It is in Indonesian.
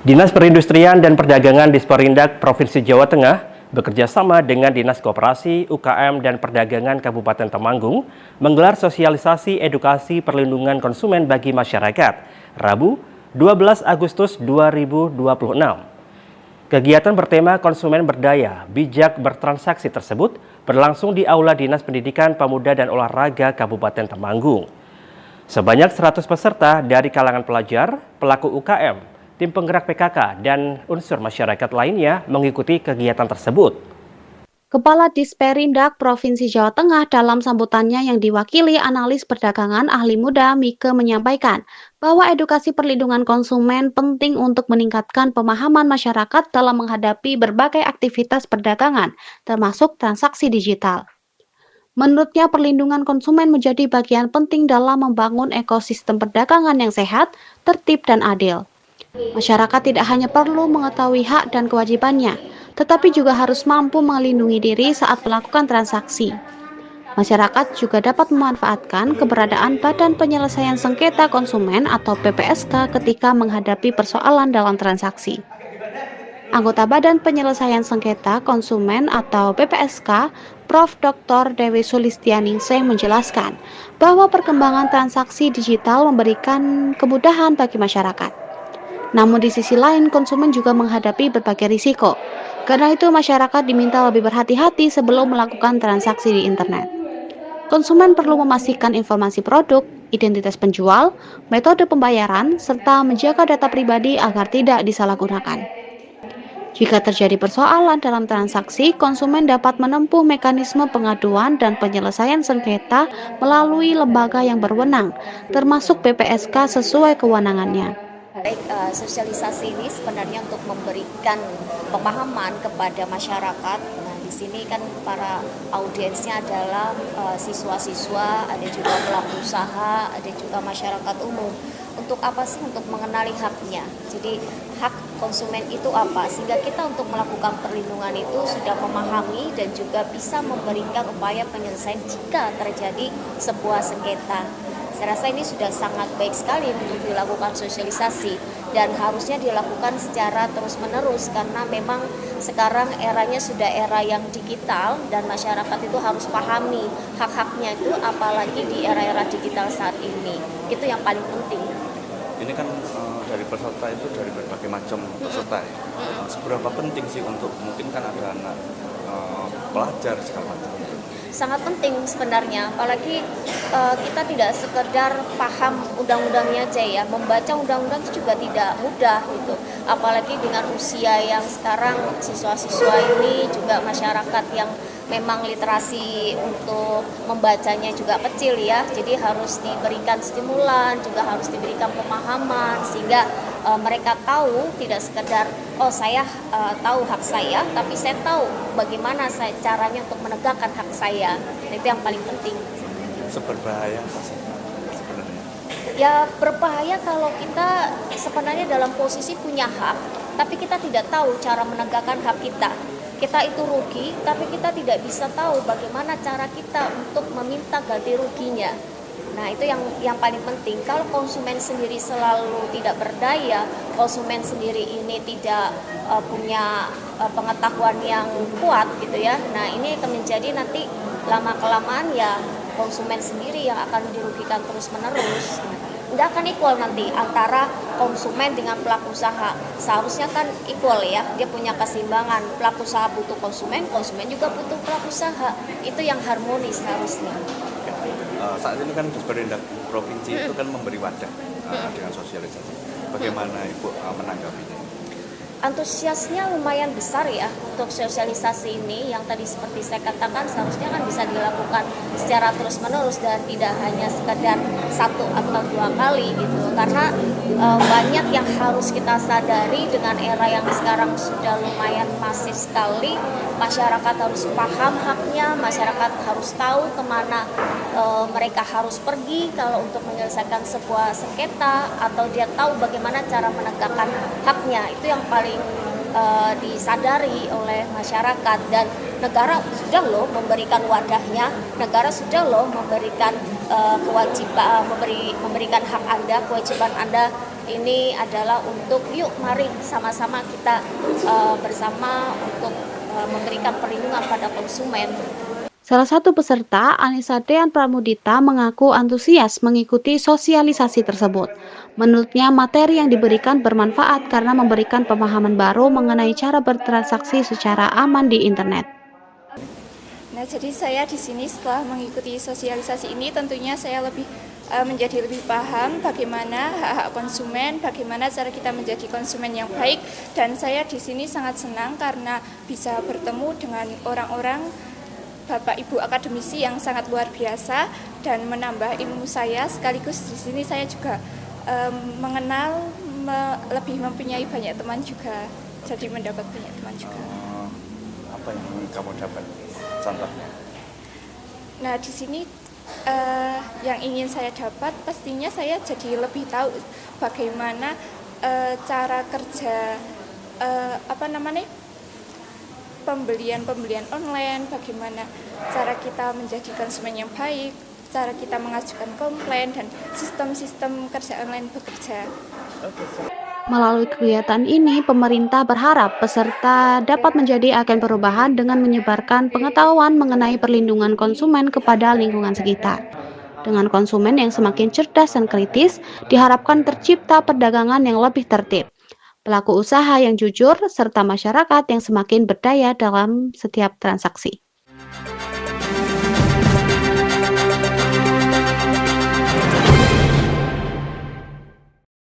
Dinas Perindustrian dan Perdagangan Disperindak Provinsi Jawa Tengah bekerja sama dengan Dinas Koperasi, UKM, dan Perdagangan Kabupaten Temanggung menggelar sosialisasi edukasi perlindungan konsumen bagi masyarakat, Rabu 12 Agustus 2026. Kegiatan bertema konsumen berdaya, bijak bertransaksi tersebut berlangsung di Aula Dinas Pendidikan Pemuda dan Olahraga Kabupaten Temanggung. Sebanyak 100 peserta dari kalangan pelajar, pelaku UKM, tim penggerak PKK, dan unsur masyarakat lainnya mengikuti kegiatan tersebut. Kepala Disperindak Provinsi Jawa Tengah dalam sambutannya yang diwakili analis perdagangan ahli muda Mike menyampaikan bahwa edukasi perlindungan konsumen penting untuk meningkatkan pemahaman masyarakat dalam menghadapi berbagai aktivitas perdagangan, termasuk transaksi digital. Menurutnya, perlindungan konsumen menjadi bagian penting dalam membangun ekosistem perdagangan yang sehat, tertib, dan adil. Masyarakat tidak hanya perlu mengetahui hak dan kewajibannya, tetapi juga harus mampu melindungi diri saat melakukan transaksi. Masyarakat juga dapat memanfaatkan keberadaan Badan Penyelesaian Sengketa Konsumen atau BPSK ketika menghadapi persoalan dalam transaksi. Anggota Badan Penyelesaian Sengketa Konsumen atau BPSK, Prof. Dr. Dewi Sulistianingsih menjelaskan bahwa perkembangan transaksi digital memberikan kemudahan bagi masyarakat. Namun di sisi lain, konsumen juga menghadapi berbagai risiko. Karena itu, masyarakat diminta lebih berhati-hati sebelum melakukan transaksi di internet. Konsumen perlu memastikan informasi produk, identitas penjual, metode pembayaran, serta menjaga data pribadi agar tidak disalahgunakan. Jika terjadi persoalan dalam transaksi, konsumen dapat menempuh mekanisme pengaduan dan penyelesaian sengketa melalui lembaga yang berwenang, termasuk BPSK sesuai kewenangannya. Sosialisasi ini sebenarnya untuk memberikan pemahaman kepada masyarakat. Nah, di sini kan para audiensnya adalah siswa-siswa, ada juga pelaku usaha, ada juga masyarakat umum. Untuk apa sih? Untuk mengenali haknya. Jadi hak konsumen itu apa? Sehingga kita untuk melakukan perlindungan itu sudah memahami dan juga bisa memberikan upaya penyelesaian jika terjadi sebuah sengketa. Saya rasa ini sudah sangat baik sekali untuk dilakukan sosialisasi dan harusnya dilakukan secara terus-menerus karena memang sekarang eranya sudah era yang digital dan masyarakat itu harus pahami hak-haknya itu apalagi di era-era digital saat ini. Itu yang paling penting. Ini kan dari peserta itu dari berbagai macam peserta ya. Seberapa penting sih untuk mungkin kan ada anak pelajar segala macam. Sangat penting sebenarnya, apalagi kita tidak sekedar paham undang-undangnya aja ya, membaca undang-undang itu juga tidak mudah gitu, apalagi dengan usia yang sekarang siswa-siswa ini juga masyarakat yang memang literasi untuk membacanya juga kecil ya, jadi harus diberikan stimulan, juga harus diberikan pemahaman sehingga mereka tahu tidak sekedar saya tahu hak saya, tapi saya tahu bagaimana caranya untuk menegakkan hak saya. Itu yang paling penting. Seberbahaya apa sih sebenarnya? Ya berbahaya kalau kita sebenarnya dalam posisi punya hak, tapi kita tidak tahu cara menegakkan hak kita. Kita itu rugi, tapi kita tidak bisa tahu bagaimana cara kita untuk meminta ganti ruginya. Nah itu yang paling penting. Kalau konsumen sendiri selalu tidak berdaya, konsumen sendiri ini tidak punya pengetahuan yang kuat gitu ya. Nah ini akan menjadi nanti lama-kelamaan ya konsumen sendiri yang akan dirugikan terus-menerus. Tidak akan equal nanti antara konsumen dengan pelaku usaha. Seharusnya kan equal ya, dia punya keseimbangan. Pelaku usaha butuh konsumen, konsumen juga butuh pelaku usaha. Itu yang harmonis harusnya. Saat ini kan Disperindak Provinsi itu kan memberi wadah dengan sosialisasi. Bagaimana Ibu menanggapinya? Antusiasnya lumayan besar ya untuk sosialisasi ini yang tadi seperti saya katakan seharusnya kan bisa dilakukan secara terus-menerus dan tidak hanya sekedar 1 atau 2 kali gitu karena banyak yang harus kita sadari dengan era yang sekarang sudah lumayan masif sekali. Masyarakat harus paham haknya, masyarakat harus tahu kemana mereka harus pergi kalau untuk menyelesaikan sebuah sengketa atau dia tahu bagaimana cara menegakkan haknya. Itu yang paling disadari oleh masyarakat dan negara sudah loh memberikan wadahnya, negara sudah loh memberikan kewajiban memberikan hak Anda, kewajiban Anda ini adalah untuk yuk mari sama-sama kita bersama untuk memberikan perlindungan pada konsumen. Salah satu peserta, Anissa Dean Pramudita, mengaku antusias mengikuti sosialisasi tersebut. Menurutnya, materi yang diberikan bermanfaat karena memberikan pemahaman baru mengenai cara bertransaksi secara aman di internet. Nah, jadi saya di sini setelah mengikuti sosialisasi ini tentunya saya menjadi lebih paham bagaimana hak-hak konsumen, bagaimana cara kita menjadi konsumen yang baik, dan saya di sini sangat senang karena bisa bertemu dengan orang-orang Bapak Ibu akademisi yang sangat luar biasa dan menambah ilmu saya, sekaligus di sini saya juga mengenal lebih mempunyai banyak teman juga, jadi mendapat banyak teman juga. Apa yang kamu dapat contohnya? Nah, di sini yang ingin saya dapat pastinya saya jadi lebih tahu bagaimana cara kerja pembelian online, bagaimana cara kita menjadi konsumen yang baik, cara kita mengajukan komplain, dan sistem-sistem kerja online bekerja. Melalui kegiatan ini, pemerintah berharap peserta dapat menjadi agen perubahan dengan menyebarkan pengetahuan mengenai perlindungan konsumen kepada lingkungan sekitar. Dengan konsumen yang semakin cerdas dan kritis, diharapkan tercipta perdagangan yang lebih tertib, pelaku usaha yang jujur, serta masyarakat yang semakin berdaya dalam setiap transaksi.